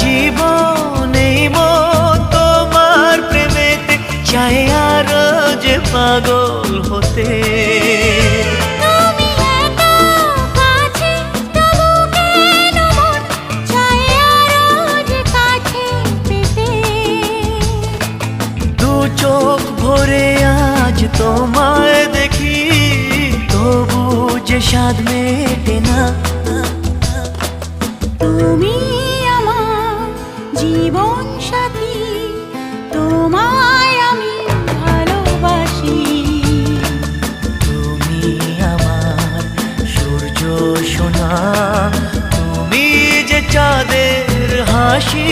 জীবন এই মন তোমার প্রেমেতে চাই আরো যে পাগল হতে। চোখ ভরে আজ তোমায় দেখি, তবু যে স্বাদ মেটে না। তুমি আমার জীবন সাথী, তোমায় আমি ভালোবাসি। তুমি আমার সূর্য সোনা, তুমি যে চাঁদের হাসি।